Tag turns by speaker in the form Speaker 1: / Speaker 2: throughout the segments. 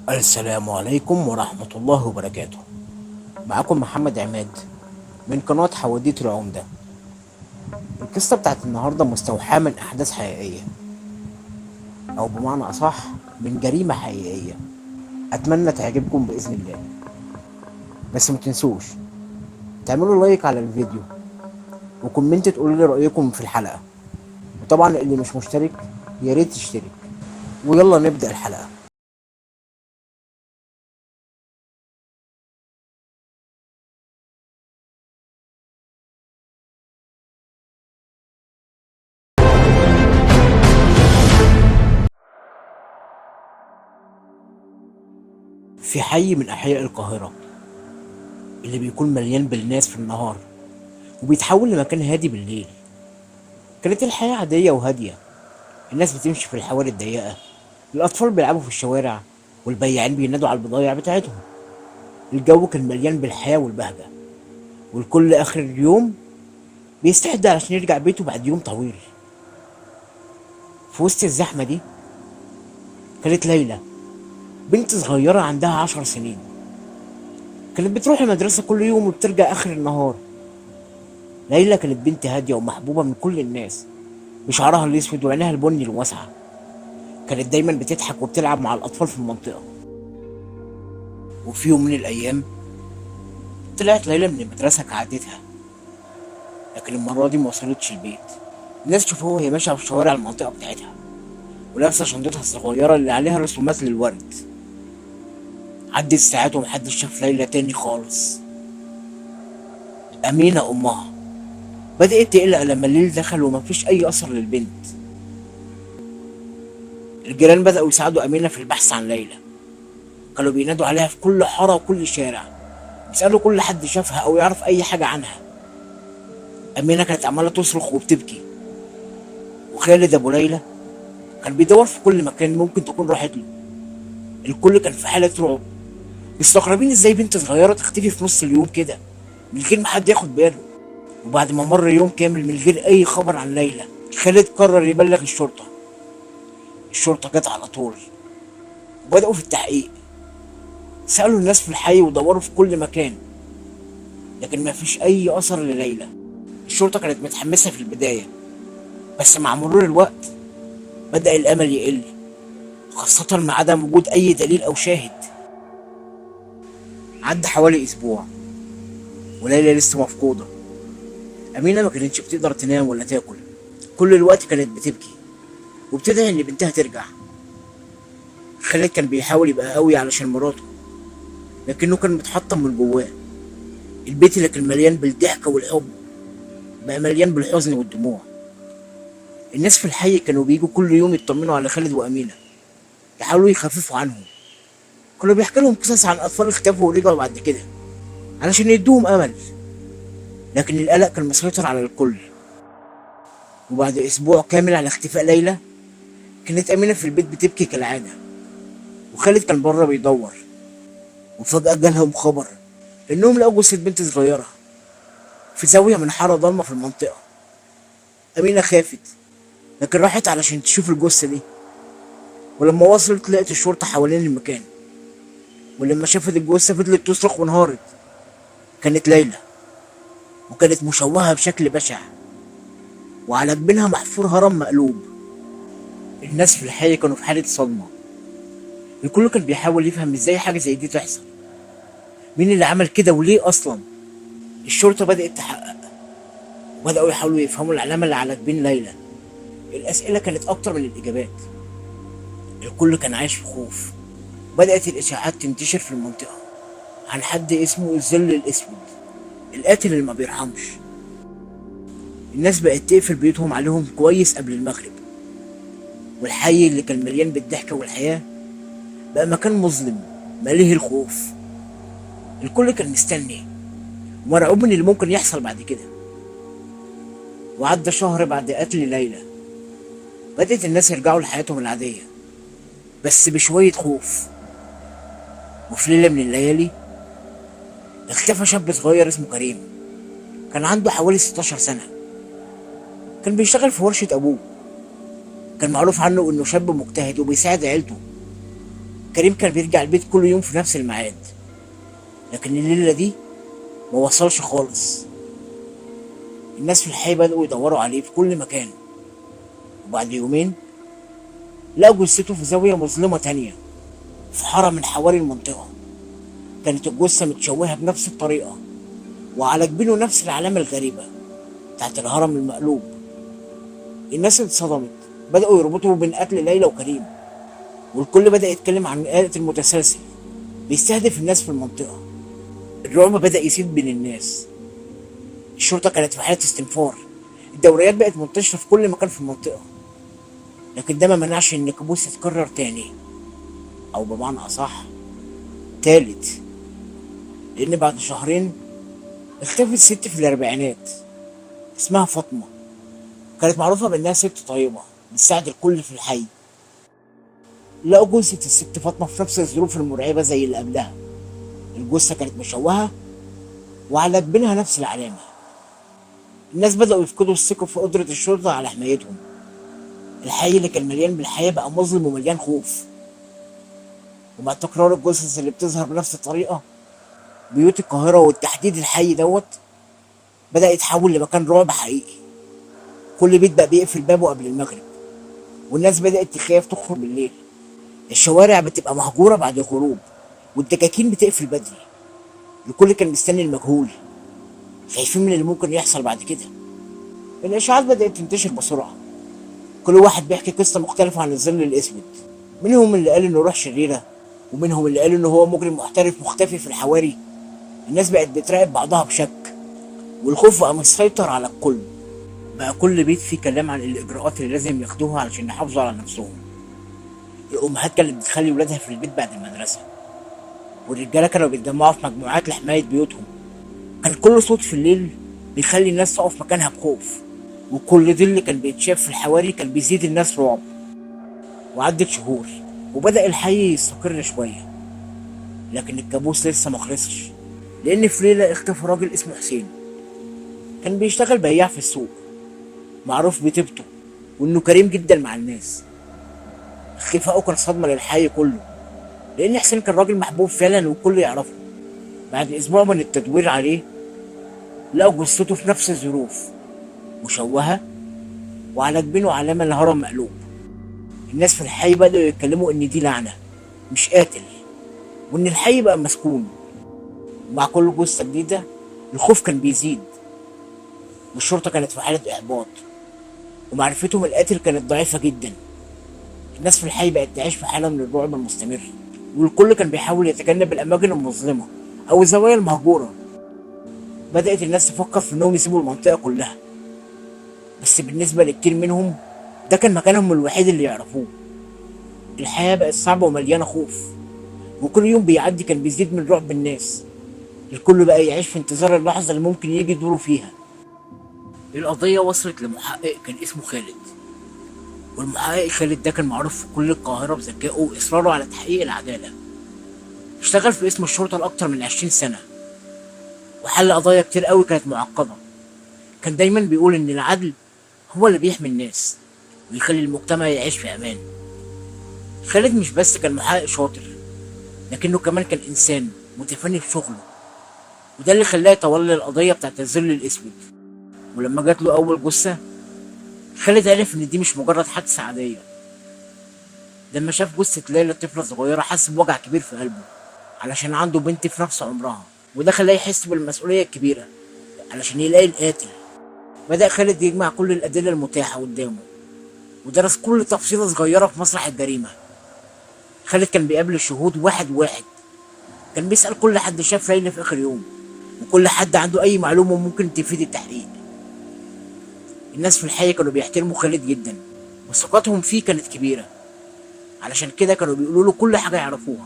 Speaker 1: السلام عليكم ورحمة الله وبركاته. معكم محمد عماد من قناة حواديت العمدة. القصة بتاعت النهاردة مستوحاة من أحداث حقيقية، أو بمعنى أصح من جريمة حقيقية. أتمنى تعجبكم بإذن الله، بس متنسوش تعملوا لايك على الفيديو وكومنت تقولوا لي رأيكم في الحلقة، وطبعا اللي مش مشترك ياريت تشترك. ويلا نبدأ الحلقة. في حي من أحياء القاهرة اللي بيكون مليان بالناس في النهار وبيتحول لمكان هادي بالليل، كانت الحياة عادية وهادية. الناس بتمشي في الحواري الضيقة، الأطفال بيلعبوا في الشوارع، والبياعين بينادوا على البضايع بتاعتهم. الجو كان مليان بالحياة والبهجة، والكل آخر اليوم بيستعد علشان يرجع بيته بعد يوم طويل. في وسط الزحمة دي كانت ليلى، بنت صغيرة عندها 10 سنين. كانت بتروح المدرسة كل يوم وبترجع آخر النهار. ليلى كانت بنت هادية ومحبوبة من كل الناس، بشعرها الأسود وعينها البني الواسعة. كانت دايما بتضحك وبتلعب مع الأطفال في المنطقة. وفي يوم من الأيام طلعت ليلى من المدرسة كعادتها، لكن المرة دي ما وصلتش البيت. الناس شافوها وهي ماشية في شوارع المنطقة بتاعتها ولابسة شنطتها الصغيرة اللي عليها رسومات للورد. عدت ساعات ومحدش شاف ليلى تاني خالص. أمينة أمها بدأت تقلق لما الليل دخل ومفيش أي أثر للبنت. الجيران بدأوا يساعدوا أمينة في البحث عن ليلى، كانوا بينادوا عليها في كل حارة وكل شارع، يسألوا كل حد شافها أو يعرف أي حاجة عنها. أمينة كانت عمالة تصرخ وبتبكي، وخالد أبو ليلى كان بيدور في كل مكان ممكن تكون راحت له. الكل كان في حالة رعب، مستغربين ازاي بنت صغيرة تختفي في نص اليوم كده من غير ما حد ياخد باله. وبعد ما مر يوم كامل من غير أي خبر عن ليلى، خالد قرر يبلغ الشرطة. الشرطة جت على طول وبدأوا في التحقيق. سألوا الناس في الحي ودوروا في كل مكان، لكن ما فيش أي أثر لليلى. الشرطة كانت متحمسة في البداية، بس مع مرور الوقت بدأ الأمل يقل، خاصة مع عدم وجود أي دليل أو شاهد. عدى حوالي أسبوع وليلى لسه مفقودة. أمينة ما كانتش بتقدر تنام ولا تاكل، كل الوقت كانت بتبكي وبتدعي إن بنتها ترجع. خالد كان بيحاول يبقى قوي علشان مراته، لكنه كان متحطم من جواه. البيت اللي كان مليان بالضحكة والحب بقى مليان بالحزن والدموع. الناس في الحي كانوا بيجوا كل يوم يطمنوا على خالد وأمينة، يحاولوا يخففوا عنهم. كانوا بيحكوا لهم قصص عن أطفال اختفوا ورجعوا بعد كده علشان يدوهم أمل، لكن القلق كان مسيطر على الكل. وبعد أسبوع كامل على اختفاء ليلى، كانت أمينة في البيت بتبكي كالعادة، وخالد كان بره بيدور. وفجأة جالهم خبر إنهم لقوا جثة بنت صغيرة في زاوية من حارة ضلمة في المنطقة. أمينة خافت، لكن راحت علشان تشوف الجثة دي. ولما وصلت لقت الشرطة حوالين المكان، ولما شافت الجثة فضلت تصرخ وانهارت. كانت ليلى، وكانت مشوهة بشكل بشع، وعلى جبينها محفور هرم مقلوب. الناس في الحي كانوا في حالة صدمة. الكل كان بيحاول يفهم ازاي حاجة زي دي تحصل، مين اللي عمل كده وليه أصلا. الشرطة بدأت تحقق، وبدأوا يحاولوا يفهموا العلامة اللي على جبين ليلى. الأسئلة كانت أكتر من الإجابات. الكل كان عايش في خوف. بدأت الإشاعات تنتشر في المنطقة عن حد اسمه الظل الأسود، القاتل اللي ما بيرحمش. الناس بقت تقفل بيوتهم عليهم كويس قبل المغرب، والحي اللي كان مليان بالضحكة والحياة بقى مكان مظلم مليه الخوف. الكل كان مستني ومرعوب من اللي ممكن يحصل بعد كده. وعدى شهر بعد قتل ليلى، بدأت الناس يرجعوا لحياتهم العادية بس بشوية خوف. وفي ليلة من الليالي اختفى شاب صغير اسمه كريم، كان عنده حوالي 16 سنة. كان بيشتغل في ورشة أبوه. كان معروف عنه إنه شاب مجتهد وبيساعد عيلته. كريم كان بيرجع البيت كل يوم في نفس الميعاد، لكن الليلة دي ما وصلش خالص. الناس في الحي بدأوا يدوروا عليه في كل مكان، وبعد يومين لقوا جثته في زاوية مظلمة تانية في حارة من حواري المنطقة. كانت الجثة متشوهة بنفس الطريقة، وعلى جبينه نفس العلامة الغريبة بتاعت الهرم المقلوب. الناس اتصدمت، بدأوا يربطوا بين قتل ليلى وكريم، والكل بدأ يتكلم عن قاتل متسلسل بيستهدف الناس في المنطقة. الرعب بدأ يزيد بين الناس. الشرطة كانت في حالة استنفار، الدوريات بقت منتشرة في كل مكان في المنطقة، لكن ده ما منعش إن الكابوس يتكرر تاني، أو بمعنى أصح تالت. لأن بعد شهرين اختفت ست في الأربعينات اسمها فاطمة. كانت معروفة بأنها ست طيبة بتساعد الكل في الحي. لقوا جثة الست فاطمة في نفس الظروف المرعبة زي اللي قبلها. الجثة كانت مشوهة وعلى جبينها نفس العلامة. الناس بدأوا يفقدوا الثقة في قدرة الشرطة على حمايتهم. الحي اللي كان مليان بالحياة بقى مظلم ومليان خوف. ومع تكرار الجثث اللي بتظهر بنفس الطريقة، بيوت القاهرة والتحديد الحي دوت بدأ يتحول لمكان رعب حقيقي. كل بيت بقى بيقفل بابه قبل المغرب، والناس بدأت تخاف تخرج بالليل. الشوارع بتبقى مهجورة بعد الغروب، والدكاكين بتقفل بدري. الكل كان مستني المجهول، خايفين من اللي ممكن يحصل بعد كده. الإشاعات بدأت تنتشر بسرعة، كل واحد بيحكي قصة مختلفة عن الظل الأسود. منهم اللي قال إنه روح شريرة، ومنهم اللي قال إنه هو مجرم محترف مختفي في الحواري. الناس بقت بتراقب بعضها بشك، والخوف بقى مسيطر على الكل. بقى كل بيت فيه كلام عن الإجراءات اللي لازم ياخدوها علشان يحافظوا على نفسهم. الأمهات كانت بتخلي ولادها في البيت بعد المدرسة، والرجالة كانوا بيتجمعوا في مجموعات لحماية بيوتهم. كان كل صوت في الليل بيخلي الناس تقف مكانها بخوف، وكل ظل كان بيتشاف في الحواري كان بيزيد الناس رعب. وعدت شهور وبدأ الحي يستقر شوية، لكن الكابوس لسه مخلصش. لأن في ليلة اختفى راجل اسمه حسين، كان بيشتغل بياع في السوق، معروف بطيبته وإنه كريم جدا مع الناس. اختفائه كان صدمة للحي كله، لأن حسين كان راجل محبوب فعلا والكل يعرفه. بعد أسبوع من التدوير عليه، لقوا جثته في نفس الظروف، مشوهة وعلى جبينه علامة الهرم مقلوب. الناس في الحي بدأوا يتكلموا إن دي لعنة مش قاتل، وإن الحي بقى مسكون. ومع كل جثة جديدة الخوف كان بيزيد، والشرطة كانت في حالة إحباط، ومعرفتهم القاتل كانت ضعيفة جدا. الناس في الحي بقت تعيش في حالة من الرعب المستمر، والكل كان بيحاول يتجنب الأماكن المظلمة أو الزوايا المهجورة. بدأت الناس تفكر في إنهم يسيبوا المنطقة كلها، بس بالنسبة لكتير منهم ده كان مكانهم الوحيد اللي يعرفوه. الحياة بقت صعبة ومليانة خوف، وكل يوم بيعدي كان بيزيد من رعب الناس. الكل بقى يعيش في انتظار اللحظة اللي ممكن يجي دوره فيها. القضية وصلت لمحقق كان اسمه خالد، والمحقق خالد ده كان معروف في كل القاهرة بذكائه وإصراره على تحقيق العدالة. اشتغل في اسم الشرطة لأكتر من 20 سنة، وحل قضايا كتير قوي كانت معقدة. كان دايما بيقول إن العدل هو اللي بيحمي الناس ويخلي المجتمع يعيش في أمان. خالد مش بس كان محقق شاطر، لكنه كمان كان إنسان متفاني في شغله، وده اللي خلاه يتولى القضية بتاعت الظل الأسود. ولما جات له أول جثة، خالد عرف إن دي مش مجرد حادثة عادية. لما شاف جثة ليلى طفلة صغيرة حس بوجع كبير في قلبه، علشان عنده بنت في نفس عمرها، وده خلاه يحس بالمسؤولية الكبيرة علشان يلاقي القاتل. بدأ خالد يجمع كل الأدلة المتاحة قدامه، ودرس كل تفصيلة صغيرة في مسرح الجريمة. خالد كان بيقابل الشهود واحد واحد، كان بيسأل كل حد شاف ليلى في آخر يوم، وكل حد عنده أي معلومة ممكن تفيد التحقيق. الناس في الحي كانوا بيحترموا خالد جدا، وثقتهم فيه كانت كبيرة، علشان كده كانوا بيقولوا له كل حاجة يعرفوها.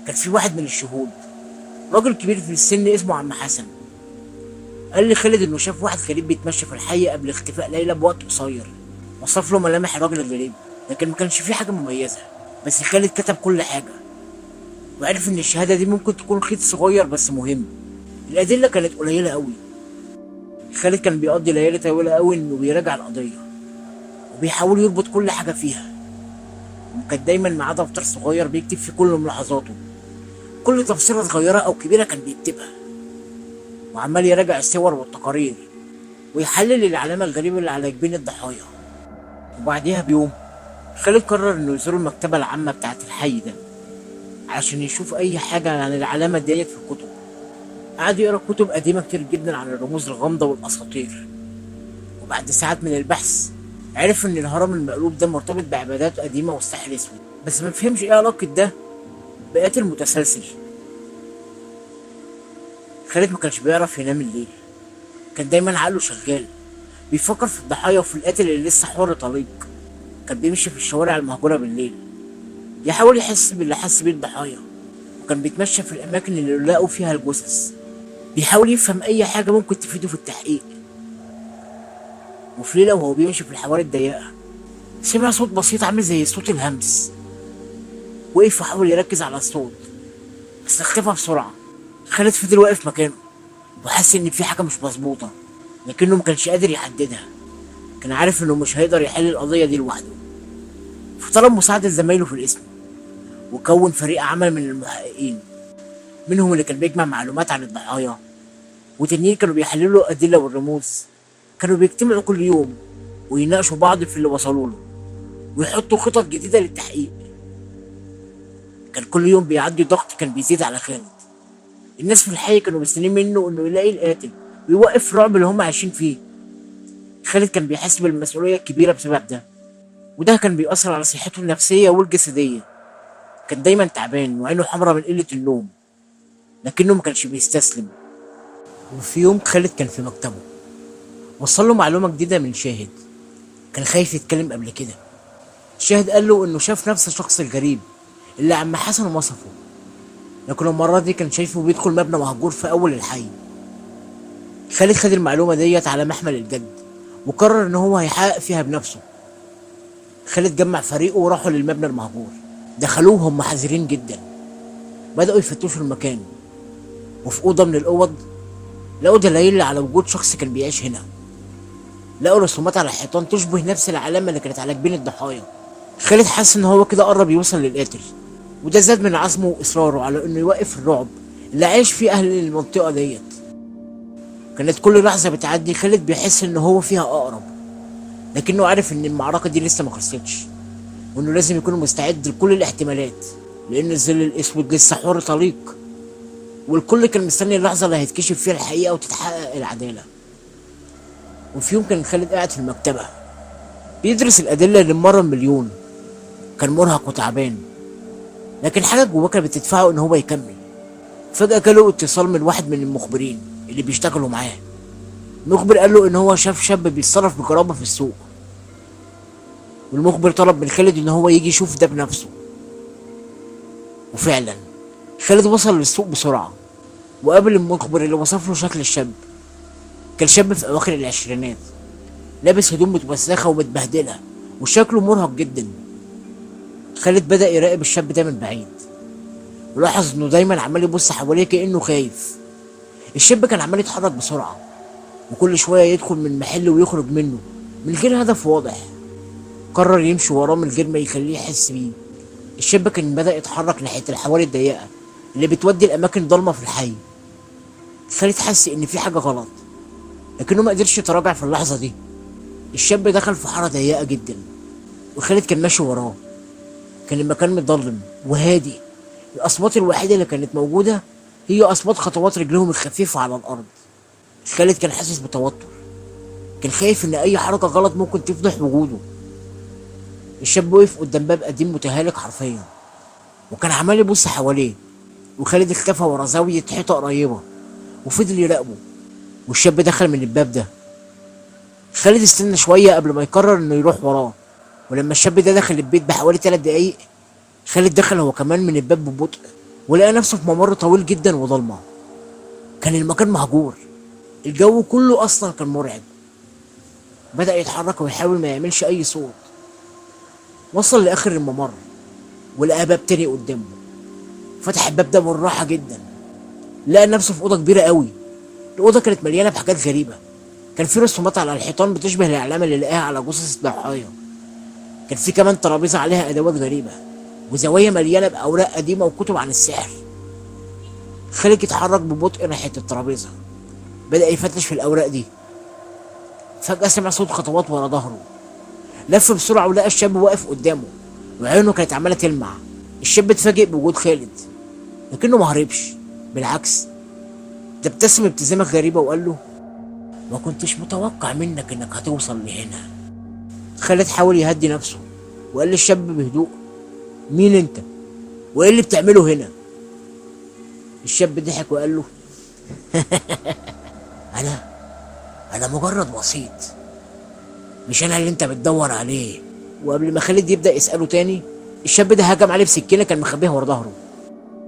Speaker 1: كان في واحد من الشهود، راجل كبير في السن اسمه عم حسن، قال لخالد انه شاف واحد غريب بيتمشى في الحي قبل اختفاء ليلى بوقت قصير. وصف له ملامح الراجل الغريب، لكن ما كانش فيه حاجة مميزة. بس خالد كتب كل حاجة، وعرف ان الشهادة دي ممكن تكون خيط صغير بس مهم. الأدلة كانت قليلة قوي. خالد كان بيقضي ليالي طويلة قوي انه بيراجع القضية، وبيحاول يربط كل حاجة فيها. وكان دايما معاه دفتر صغير بيكتب فيه كل ملاحظاته، كل تفصيلة صغيرة أو كبيرة كان بيكتبها، وعمال يراجع الصور والتقارير ويحلل العلامة الغريبة اللي على جبين الضحايا. وبعديها بيوم خالد قرر إنه يزور المكتبة العامة بتاعة الحي ده عشان يشوف أي حاجة عن العلامة ديت في الكتب. قعد يقرا كتب قديمة كتير جدا عن الرموز الغامضة والأساطير، وبعد ساعات من البحث عرف إن الهرم المقلوب ده مرتبط بعبادات قديمة والسحر الأسود، بس ما فهمش إيه علاقة ده بقاتل متسلسل. خالد ما كانش بيعرف ينام الليل، كان دايما عقله شغال بيفكر في الضحايا وفي القاتل اللي لسه حر طليق. كان بيمشي في الشوارع المهجورة بالليل يحاول يحس باللي حس بيه الضحايا، وكان بيتمشى في الأماكن اللي لقوا فيها الجثث بيحاول يفهم أي حاجة ممكن تفيده في التحقيق. وفي ليلة وهو بيمشي في الحواري الضيقة سمع صوت بسيط عامل زي صوت الهمس. وقف وحاول يركز على الصوت بس اختفى بسرعة. خالد فضل واقف مكانه وحس إن في حاجة مش مظبوطة، لكنه مكانش قادر يحددها. كان عارف إنه مش هيقدر يحل القضية دي لوحده، فطلب مساعدة زمايله في القسم وكون فريق عمل من المحققين، منهم اللي كان بيجمع معلومات عن الضحايا وتانيين كانوا بيحللوا الأدلة والرموز. كانوا بيجتمعوا كل يوم ويناقشوا بعض في اللي وصلوا له ويحطوا خطط جديدة للتحقيق. كان كل يوم بيعدي ضغط كان بيزيد على خالد. الناس في الحي كانوا مستنيين منه انه يلاقي القاتل ويوقف الرعب اللي هم عايشين فيه. خالد كان بيحس بالمسؤولية الكبيرة بسبب ده، وده كان بيأثر على صحته النفسية والجسدية. كان دايما تعبان وعينه حمرا من قلة النوم، لكنه ما كانش بيستسلم. وفي يوم خالد كان في مكتبه وصل له معلومة جديدة من شاهد كان خايف يتكلم قبل كده. شاهد قال له انه شاف نفس الشخص الغريب اللي عم حسن وصفه، لكن المرة دي كان شايفه بيدخل مبنى مهجور في أول الحي. خالد خد المعلومة ديت على محمل الجد وقرر إن هو هيحقق فيها بنفسه. خالد جمع فريقه وراحوا للمبنى المهجور. دخلوه هم حذرين جدا، بدأوا يفتشوا المكان، وفي أوضة من الأوض لقوا دلائل على وجود شخص كان بيعيش هنا. لقوا رسومات على الحيطان تشبه نفس العلامة اللي كانت على جبين الضحايا. خالد حس إن هو كده قرب يوصل للقاتل، وده زاد من عزمه وإصراره على إنه يوقف الرعب اللي عايش فيه أهل المنطقة ديت. كانت كل لحظة بتعدي خالد بيحس إن هو فيها أقرب، لكنه عارف إن المعركة دي لسه ما خلصتش، وإنه لازم يكون مستعد لكل الاحتمالات، لأن الظل الأسود لسه حر طليق، والكل كان مستني اللحظة اللي هيتكشف فيها الحقيقة وتتحقق العدالة. وفي يوم كان خالد قاعد في المكتبة بيدرس الأدلة للمرة المليون. كان مرهق وتعبان، لكن حاجة جواه كانت بتدفعه إن هو يكمل. فجأة جاله اتصال من واحد من المخبرين اللي بيشتغلوا معاه. المخبر قال له إن هو شاف شاب بيتصرف بجرابة في السوق، والمخبر طلب من خالد إن هو يجي يشوف ده بنفسه. وفعلا خالد وصل للسوق بسرعة وقابل المخبر اللي وصف له شكل الشاب. كان شاب في أواخر العشرينات، لابس هدوم متوسخة ومتبهدلة وشكله مرهق جدا. خالد بدأ يراقب الشاب ده من بعيد، ولاحظ إنه دايما عمال يبص حواليه كأنه خايف. الشاب كان عمال يتحرك بسرعة وكل شوية يدخل من محل ويخرج منه من غير هدف واضح. قرر يمشي وراه من غير ما يخليه يحس بيه. الشاب كان بدأ يتحرك ناحية الحواري الضيقة اللي بتودي الأماكن ضلمة في الحي. خالد حس إن في حاجة غلط، لكنه ما قدرش يتراجع في اللحظة دي. الشاب دخل في حارة ضيقة جدا وخالد كان ماشي وراه. كان المكان مظلم وهادي، الأصوات الوحيدة اللي كانت موجودة هي أصوات خطوات رجلهم الخفيفة على الأرض. خالد كان حاسس بتوتر، كان خايف إن أي حركة غلط ممكن تفضح وجوده. الشاب وقف قدام باب قديم متهالك حرفيا وكان عمال يبص حواليه، وخالد اختفى ورا زاوية حيطة قريبة وفضل يراقبه. والشاب دخل من الباب ده. خالد استنى شوية قبل ما يقرر إنه يروح وراه، ولما الشاب ده دخل البيت بحوالي 3 دقايق خالد دخل هو كمان من الباب ببطء ولقى نفسه في ممر طويل جدا وضلمة. كان المكان مهجور، الجو كله أصلا كان مرعب. بدأ يتحرك ويحاول ما يعملش أي صوت. وصل لآخر الممر ولقى باب تاني قدامه. فتح الباب ده بالراحة جدا، لقى نفسه في أوضة كبيرة قوي. الأوضة كانت مليانة بحاجات غريبة. كان في رسومات على الحيطان بتشبه الأعلام اللي لقاها على جثث الضحايا. كان في كمان ترابيزه عليها ادوات غريبه وزوايا مليانه باوراق قديمه وكتب عن السحر. خالد اتحرك ببطء ناحيه الترابيزه، بدأ يفتش في الاوراق دي. فجأة سمع صوت خطوات ورا ظهره، لف بسرعة ولقى الشاب واقف قدامه وعينه كانت عمالة تلمع. الشاب اتفاجئ بوجود خالد لكنه ما هربش، بالعكس ده ابتسم ابتسامة غريبة وقال له: ما كنتش متوقع منك انك هتوصل لهنا. خالد حاول يهدي نفسه وقال للشاب بهدوء: مين انت؟ وايه اللي بتعمله هنا؟ الشاب ضحك وقال له: انا مجرد وسيط، مش انا اللي انت بتدور عليه. وقبل ما خالد يبدا يساله تاني، الشاب ده هجم عليه بسكينه كان مخبيها ورا ظهره.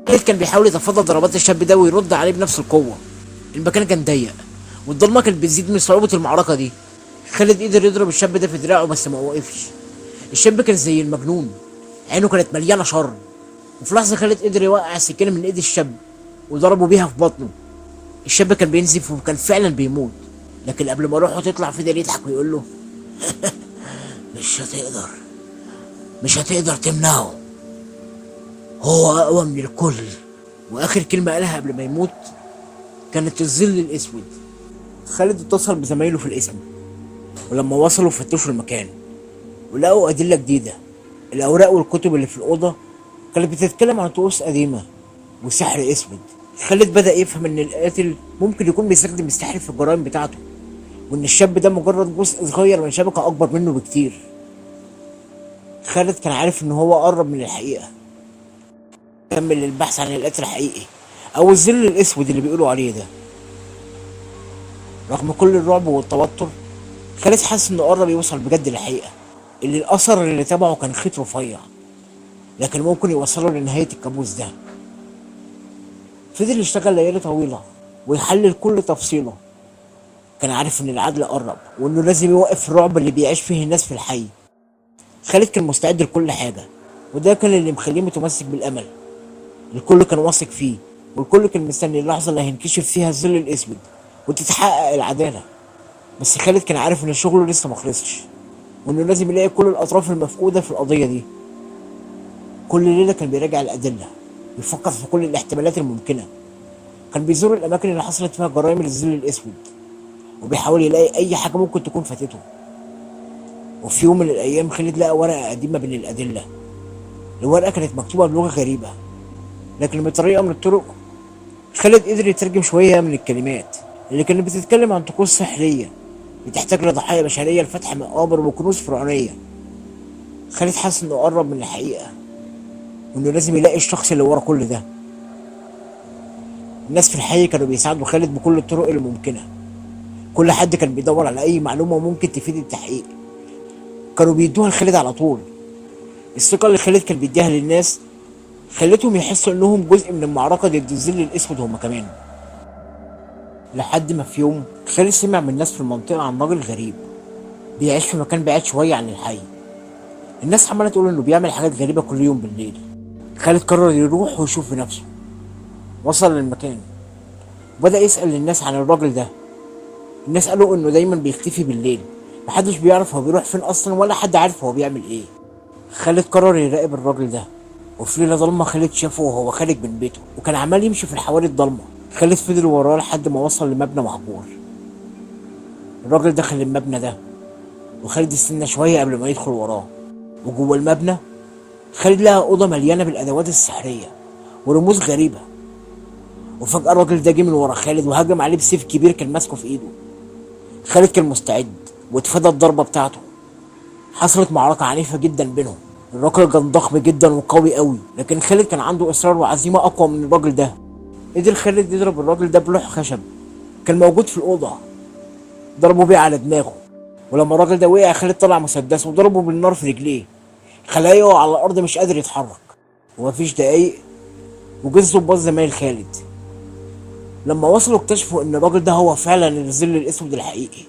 Speaker 1: خالد كان بيحاول يتفادى ضربات الشاب ده ويرد عليه بنفس القوه. المكان كان ضيق والضلمه كانت بتزيد من صعوبه المعركه دي. خالد قدر يضرب الشاب ده في دراعه بس ما وقفش. الشاب كان زي المجنون، عينه كانت مليانه شر. وفي لحظه خالد قدر يوقع السكينه من ايد الشاب وضربه بيها في بطنه. الشاب كان بينزف وكان فعلا بيموت، لكن قبل ما روحه تطلع فضل يضحك ويقول له: مش هتقدر تمنعه، هو اقوى من الكل. واخر كلمه قالها قبل ما يموت كانت الظل الاسود. خالد اتصل بزمايله في القسم، ولما وصلوا فتشوا المكان ولقوا ادله جديده. الاوراق والكتب اللي في الاوضه كانت بتتكلم عن طقوس قديمه وسحر اسود. خالد بدا يفهم ان القاتل ممكن يكون بيستخدم السحر في الجرائم بتاعته، وان الشاب ده مجرد جزء صغير من شبكه اكبر منه بكتير. خالد كان عارف ان هو قرب من الحقيقه. كمل البحث عن القاتل الحقيقي او الظل الاسود اللي بيقولوا عليه ده. رغم كل الرعب والتوتر، خالد حاسس انه قرب يوصل بجد للحقيقه، اللي الاثر اللي تبعه كان خيط رفيع لكن ممكن يوصله لنهايه الكابوس ده. فضل يشتغل ليالي طويله ويحلل كل تفصيله. كان عارف ان العدل قرب وانه لازم يوقف الرعب اللي بيعيش فيه الناس في الحي. خالد كان مستعد لكل حاجه، وده كان اللي مخليه متمسك بالامل. الكل كان واثق فيه، والكل كان مستني اللحظه اللي هينكشف فيها الظل الاسود وتتحقق العداله. بس خالد كان عارف ان شغله لسه مخلصش، وانه لازم يلاقي كل الاطراف المفقوده في القضيه دي. كل ليله كان بيراجع الادله، بيفكر في كل الاحتمالات الممكنه. كان بيزور الاماكن اللي حصلت فيها جرائم الظل الاسود، وبيحاول يلاقي اي حاجه ممكن تكون فاتته. وفي يوم من الايام خالد لقى ورقه قديمه بين الادله. الورقه كانت مكتوبه بلغه غريبه، لكن بطريقه من الطرق خالد قدر يترجم شويه من الكلمات اللي كانت بتتكلم عن طقوس سحريه بتحتاج لضحايا بشريه لفتح مقابر وكنوز فرعونيه. خالد حس انه قرب من الحقيقه، وانه لازم يلاقي الشخص اللي ورا كل ده. الناس في الحي كانوا بيساعدوا خالد بكل الطرق اللي ممكنه. كل حد كان بيدور على اي معلومه ممكن تفيد التحقيق كانوا بيدوها لخالد على طول. الثقه اللي خالد كان بيديها للناس خلتهم يحسوا انهم جزء من المعركه ضد الظل الاسود هما كمان. لحد ما في يوم خالد سمع من الناس في المنطقه عن راجل غريب بيعيش في مكان بعيد شويه عن الحي. الناس عماله تقول انه بيعمل حاجات غريبه كل يوم بالليل. خالد قرر يروح ويشوف بنفسه. وصل للمكان وبدأ يسأل الناس عن الراجل ده. الناس قالوا انه دايما بيختفي بالليل، محدش بيعرف هو بيروح فين اصلا ولا حد عارف هو بيعمل ايه. خالد قرر يراقب الراجل ده، وفي ليله ضلمه خالد شافه وهو خارج من بيته وكان عمال يمشي في الحواري الضلمه. خالد فضل وراه لحد ما وصل لمبنى مهجور. الراجل دخل المبنى ده وخالد استنى شويه قبل ما يدخل وراه. وجوه المبنى خالد لقى اوضه مليانه بالادوات السحريه ورموز غريبه. وفجاه الراجل ده جه من ورا خالد وهجم عليه بسيف كبير كان ماسكه في ايده. خالد كان مستعد واتفادى الضربه بتاعته. حصلت معركه عنيفه جدا بينهم. الراجل كان ضخم جدا وقوي قوي، لكن خالد كان عنده اصرار وعزيمه اقوى من الراجل ده. قدر خالد يضرب الراجل ده بلوح خشب كان موجود في الاوضه، ضربه بيه على دماغه. ولما الراجل ده وقع خالد طلع مسدس وضربه بالنار في رجليه، خلاه يقع على الارض مش قادر يتحرك. ومفيش دقايق وجه ضباط زمايل خالد. لما وصلوا اكتشفوا ان الراجل ده هو فعلا الظل الاسود الحقيقي،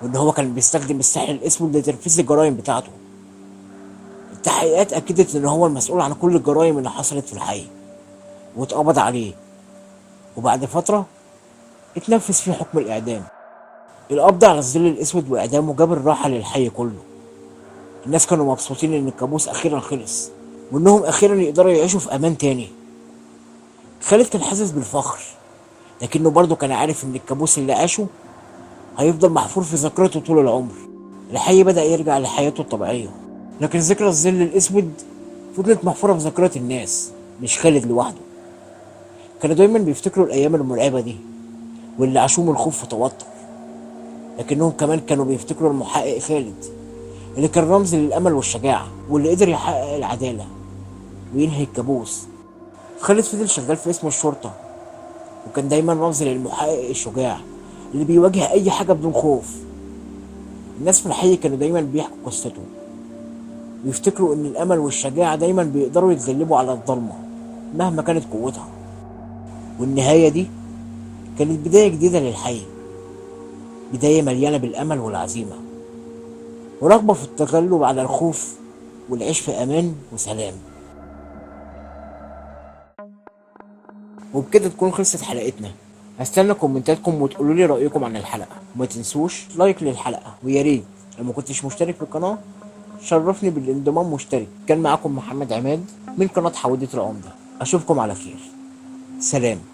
Speaker 1: وان هو كان بيستخدم السحر الاسود لتنفيذ الجرائم بتاعته. التحقيقات اكدت ان هو المسؤول عن كل الجرائم اللي حصلت في الحي، واتقبض عليه. وبعد فتره اتنفذ فيه حكم الاعدام. القبض على الظل الاسود واعدامه جاب الراحه للحي كله. الناس كانوا مبسوطين ان الكابوس اخيرا خلص، وانهم اخيرا يقدروا يعيشوا في امان تاني. خالد كان حاسس بالفخر، لكنه برضه كان عارف ان الكابوس اللي عاشه هيفضل محفور في ذاكرته طول العمر. الحي بدأ يرجع لحياته الطبيعية، لكن ذكرى الظل الاسود فضلت محفورة في ذاكرة الناس، مش خالد لوحده. كانوا دايما بيفتكروا الايام المرعبة دي واللي عاشوه من خوف وتوتر، لكنهم كمان كانوا بيفتكروا المحقق خالد اللي كان رمز للامل والشجاعة، واللي قدر يحقق العدالة وينهي الكابوس. خالد فضل شغال في اسم الشرطة، وكان دايما رمز للمحقق الشجاع اللي بيواجه اي حاجة بدون خوف. الناس في الحي كانوا دايما بيحكوا قصته، ويفتكروا ان الامل والشجاعة دايما بيقدروا يتغلبوا على الضلمة مهما كانت قوتها. والنهاية دي كانت بداية جديدة للحي، بداية مليانة بالامل والعزيمة ورغبة في التغلب على الخوف والعيش في امان وسلام. وبكده تكون خلصت حلقتنا. هستنى كومنتاتكم وتقولوا لي رأيكم عن الحلقة، وما تنسوش لايك للحلقة، ويا ريت لو ما كنتش مشترك في القناة شرفني بالانضمام مشترك. كان معاكم محمد عماد من قناة حوادث العمدة. اشوفكم على خير، سلام.